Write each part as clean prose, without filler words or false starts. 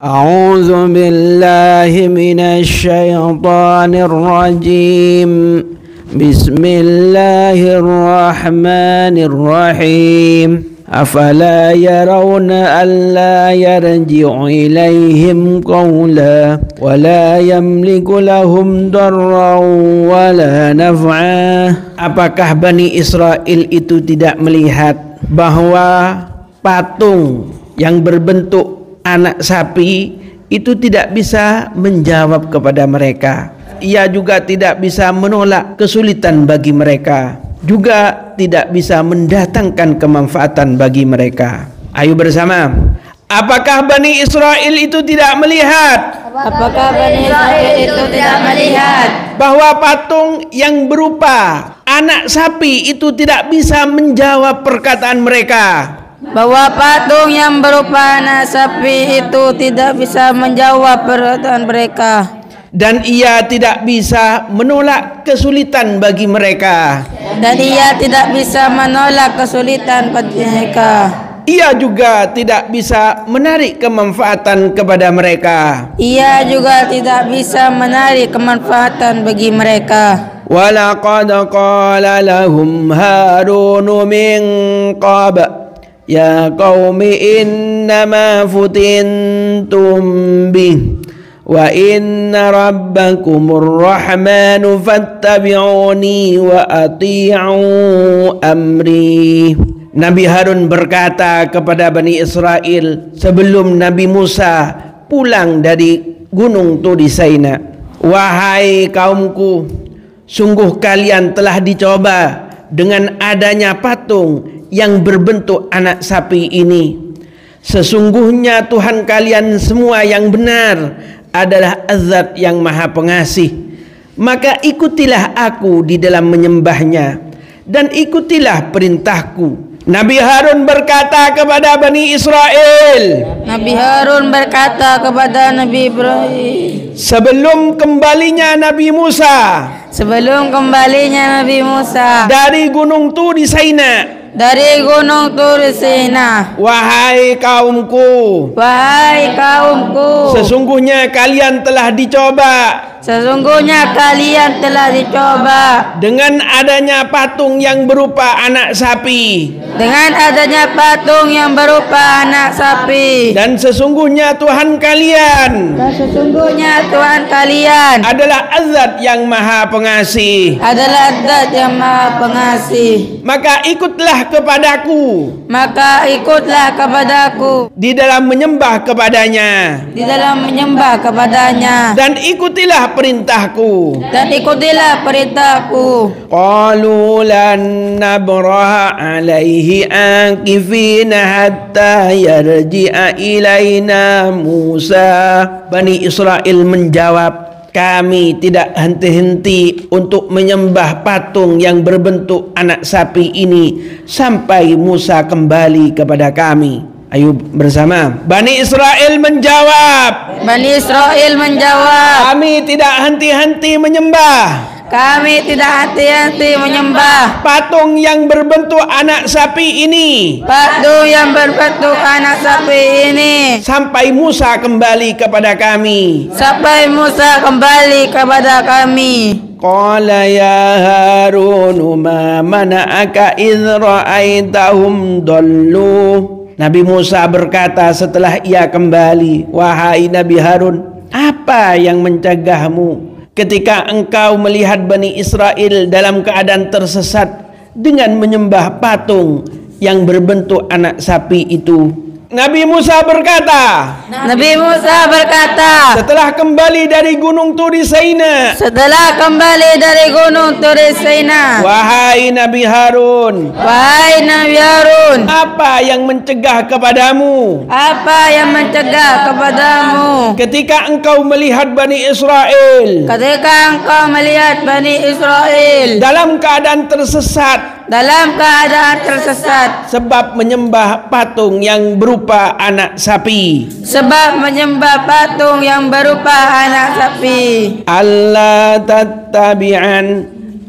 A'udzu billahi minasy syaithanir rajim. Bismillahirrahmanirrahim. Afala yarawna alla yarji'u ilaihim qawla wa la yamliku lahum darran wa la naf'a. Apakah Bani Israel itu tidak melihat bahwa patung yang berbentuk anak sapi itu tidak bisa menjawab kepada mereka. Ia juga tidak bisa menolak kesulitan bagi mereka, juga tidak bisa mendatangkan kemanfaatan bagi mereka. Ayo bersama. Apakah Bani Israel itu tidak melihat? Apakah Bani Israel itu tidak melihat bahwa patung yang berupa anak sapi itu tidak bisa menjawab perkataan mereka? Bahwa patung yang berupa anak sapi itu tidak bisa menjawab perkataan mereka, dan ia tidak bisa menolak kesulitan bagi mereka. Dan ia tidak bisa menolak kesulitan bagi mereka. Ia juga tidak bisa menarik kemanfaatan kepada mereka. Ia juga tidak bisa menarik kemanfaatan bagi mereka. Walaqad qala lahum Harun min qabl ya qaumi innama futintum bih wa inna rabbakumur rahmanu fattabi'uni wa ati'u amri. Nabi Harun berkata kepada Bani Israel sebelum Nabi Musa pulang dari gunung Turi Saina, wahai kaumku, sungguh kalian telah dicoba dengan adanya patung yang berbentuk anak sapi ini. Sesungguhnya Tuhan kalian semua yang benar adalah Azat yang Maha Pengasih. Maka ikutilah aku di dalam menyembahnya dan ikutilah perintahku. Nabi Harun berkata kepada Bani Israel. Nabi Harun berkata kepada Nabi Ibrahim Sebelum kembalinya Nabi Musa Nabi Musa dari gunung Turi Saina, wahai kaumku, sesungguhnya kalian telah dicoba dengan adanya patung yang berupa anak sapi. Dan sesungguhnya Tuhan kalian adalah Azat yang Maha Pengasih. Maka ikutlah kepadaku di dalam menyembah kepadanya, dan ikutilah perintahku. Qalu lan nabraha alaihi akifina hatta yarji'a ilaina Musa. Bani Israel menjawab, kami tidak henti-henti untuk menyembah patung yang berbentuk anak sapi ini sampai Musa kembali kepada kami. Ayo bersama. Bani Israel menjawab, kami tidak henti-henti menyembah patung yang berbentuk anak sapi ini sampai Musa kembali kepada kami. Qala ya Harun ma mana'aka idh ra'aitahum dallu. Nabi Musa berkata setelah ia kembali, wahai Nabi Harun, apa yang mencegahmu ketika engkau melihat Bani Israel dalam keadaan tersesat dengan menyembah patung yang berbentuk anak sapi itu? Nabi Musa berkata, setelah kembali dari gunung Turi Saina, wahai Nabi Harun, apa yang mencegah kepadamu ketika engkau melihat Bani Israel dalam keadaan tersesat sebab menyembah patung yang berupa anak sapi. Allah tattabi'an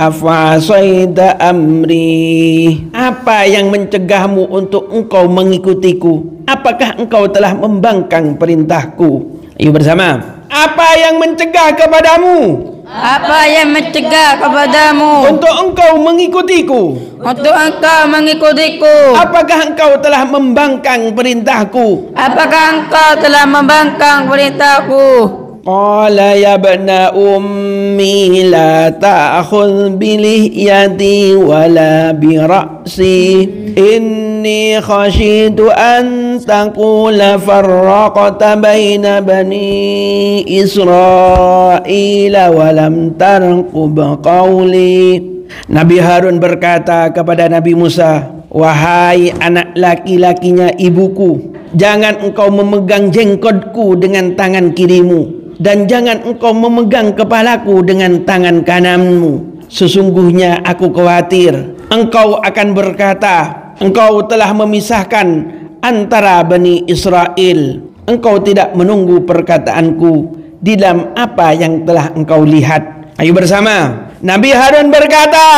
afasaita amri. Apa yang mencegahmu untuk engkau mengikutiku? Apakah engkau telah membangkang perintahku? Ayo bersama. Apa yang mencegah kepadamu? Apa yang mencegah kepadamu Untuk engkau mengikutiku? untuk engkau mengikutiku? Apakah engkau telah membangkang perintahku? Apakah engkau telah membangkang perintahku? Qala ya bana ummi la ta'khudh bi lihyati wala bi ra'si inni khashitu an taqula farraqta baina bani Israila wa lam tarqub qawli. Nabi Harun berkata kepada Nabi Musa, wahai anak laki-lakinya ibuku, jangan engkau memegang jenggotku dengan tangan kirimu, dan jangan engkau memegang kepalaku dengan tangan kananmu. Sesungguhnya aku khawatir engkau akan berkata, engkau telah memisahkan antara Bani Israel. Engkau tidak menunggu perkataanku di dalam apa yang telah engkau lihat. Ayo bersama. Nabi Harun berkata,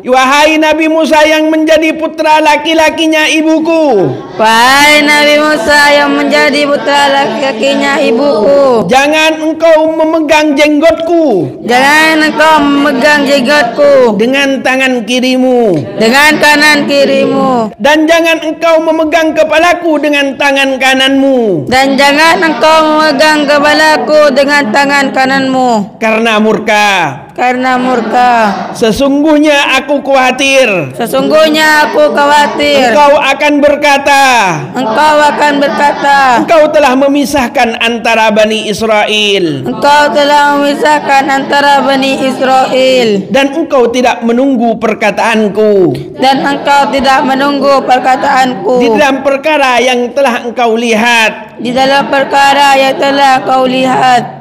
wahai Nabi Musa yang menjadi putra laki-lakinya ibuku, wahai Nabi Musa yang menjadi putra laki-lakinya ibuku, jangan engkau memegang jenggotku dengan tangan kirimu, dengan kanan kirimu, dan jangan engkau memegang kepalaku dengan tangan kananmu, dan jangan engkau memegang kepalaku dengan tangan kananmu, karena murka. Sesungguhnya aku khawatir engkau akan berkata, engkau telah memisahkan antara Bani Israel, dan engkau tidak menunggu perkataanku, di dalam perkara yang telah engkau lihat.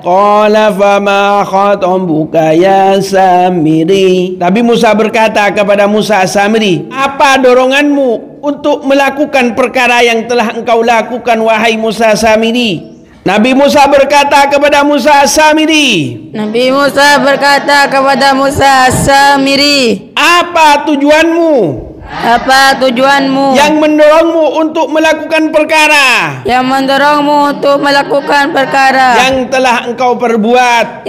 Qala fama khatabuka ya Samiri. Nabi Musa berkata kepada Musa Samiri, apa doronganmu untuk melakukan perkara yang telah engkau lakukan, wahai Musa Samiri? Nabi Musa berkata kepada Musa Samiri, apa tujuanmu? Yang mendorongmu untuk melakukan perkara yang telah engkau perbuat.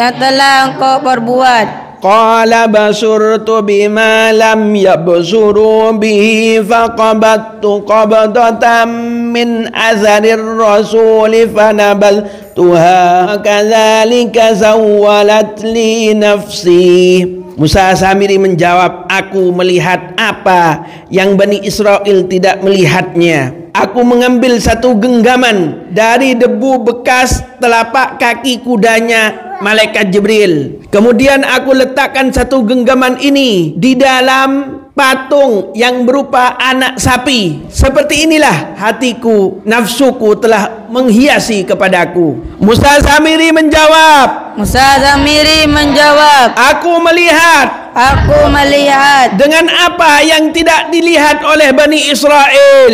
Qala basurtu bima lam yabsuru bihi faqabattu qabdatan min atharir rasuli fanabaltuha kadzalika sawwalat li nafsi. Musa Samiri menjawab, aku melihat apa yang Bani Israel tidak melihatnya. Aku mengambil satu genggaman dari debu bekas telapak kaki kudanya malaikat Jibril. Kemudian aku letakkan satu genggaman ini di dalam patung yang berupa anak sapi. Seperti inilah hatiku, nafsuku telah menghiasi kepadaku. Musa Samiri menjawab, aku melihat dengan apa yang tidak dilihat oleh Bani Israel.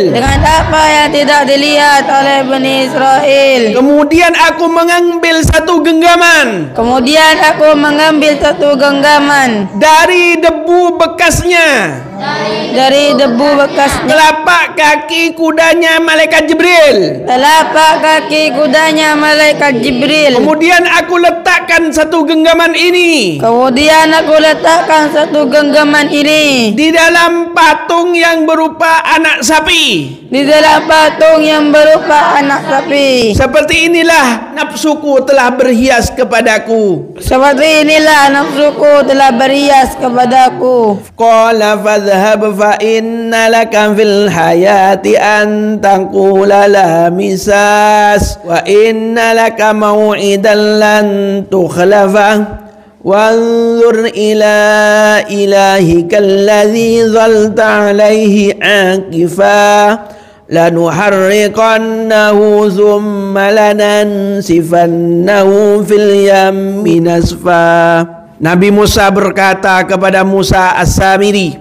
Kemudian aku mengambil satu genggaman dari debu bekasnya telapak kaki kudanya malaikat Jibril. Kemudian aku letakkan satu genggaman ini di dalam patung yang berupa anak sapi. Seperti inilah nafsuku telah berhias kepadaku. Qala fadhhab fa inna laka fil hayati an taqula la misas wa inna laka maw'idan lan tukhlafa wanzur ila ilahika alladhi zalta alaihi akifa lanuharriqannahu thumma lanansifannahu fil yammi nasfa. Nabi Musa berkata kepada Musa As-Samiri,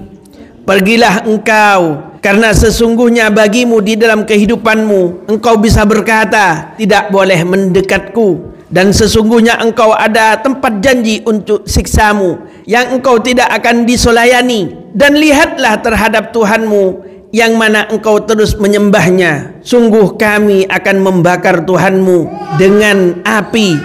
pergilah engkau, karena sesungguhnya bagimu di dalam kehidupanmu engkau bisa berkata, tidak boleh mendekatku, Dan sesungguhnya engkau ada tempat janji untuk siksamu yang engkau tidak akan disolayani. Dan lihatlah terhadap Tuhanmu yang mana engkau terus menyembahnya. Sungguh kami akan membakar Tuhanmu dengan api,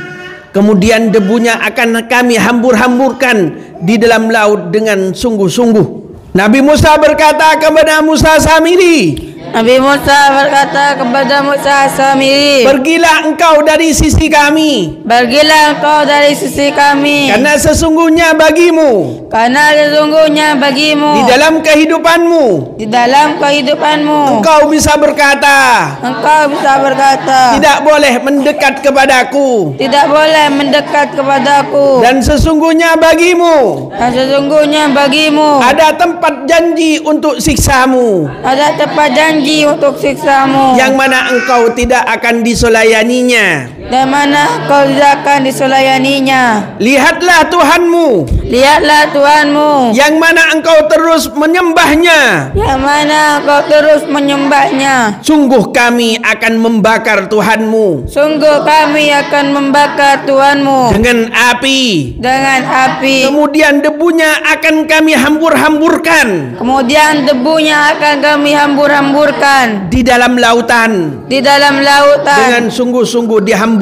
kemudian debunya akan kami hambur-hamburkan di dalam laut dengan sungguh-sungguh. Nabi Musa berkata kepada Musa Samiri, Nabi Musa berkata kepada Musa Samiri, pergilah engkau dari sisi kami, pergilah engkau dari sisi kami, karena sesungguhnya bagimu di dalam kehidupanmu engkau bisa berkata, tidak boleh mendekat kepadaku, dan sesungguhnya bagimu ada tempat janji untuk siksamu, yang mana engkau tidak akan disolayaninya. Lihatlah Tuhanmu, yang mana engkau terus menyembahnya. Sungguh kami akan membakar Tuhanmu dengan api, kemudian debunya akan kami hambur-hamburkan di dalam lautan, dengan sungguh-sungguh dihamburkan.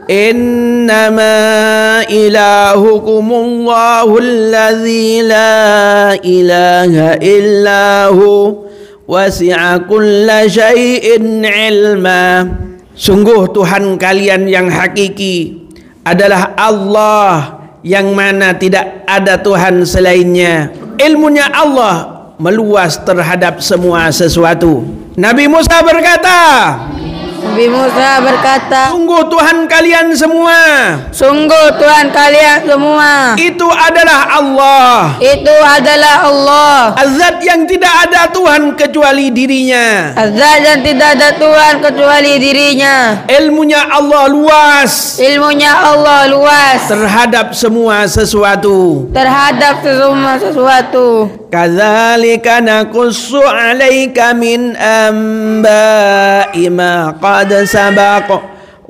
Innama ilahukumullahu alladzi la ilaha illahu wasi'a kulla syai'in ilma. Sungguh Tuhan kalian yang hakiki adalah Allah, yang mana tidak ada Tuhan selainnya. Ilmunya Allah meluas terhadap semua sesuatu. Nabi Musa berkata, sungguh Tuhan kalian semua, itu adalah Allah, Az-Zat yang tidak ada Tuhan kecuali dirinya. Ilmunya Allah luas terhadap semua sesuatu. Kadzalika naqussu 'alaika min amba'i ma qad sabaq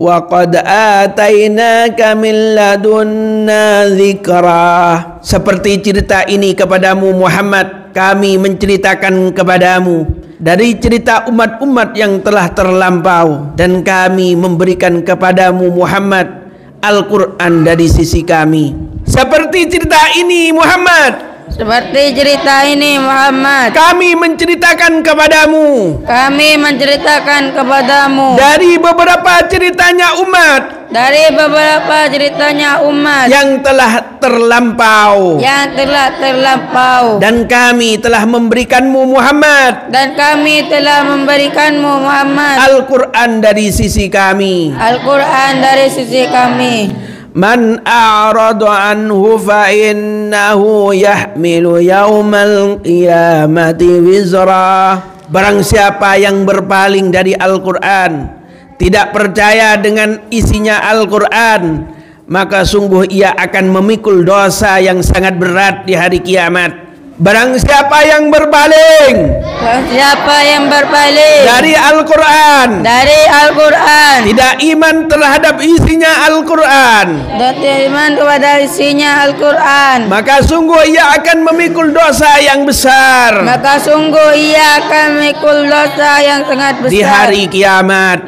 wa qad atainaka min ladunna dzikra. Seperti cerita ini kepadamu Muhammad, kami menceritakan kepadamu dari cerita umat-umat yang telah terlampau, dan kami memberikan kepadamu Muhammad Al-Quran dari sisi kami. Seperti cerita ini Muhammad, kami menceritakan kepadamu dari beberapa ceritanya umat yang telah terlampau, dan kami telah memberikanmu Muhammad Al-Quran dari sisi kami. Man a'radu anhu fa innahu yahmilu yaumal qiyamati wizra. Barang siapa yang berpaling dari Al-Quran, tidak percaya dengan isinya Al-Quran, maka sungguh ia akan memikul dosa yang sangat berat di hari kiamat. Barang siapa yang berpaling dari Al-Quran, tidak iman terhadap isinya Al-Quran, maka sungguh ia akan memikul dosa yang besar di hari kiamat.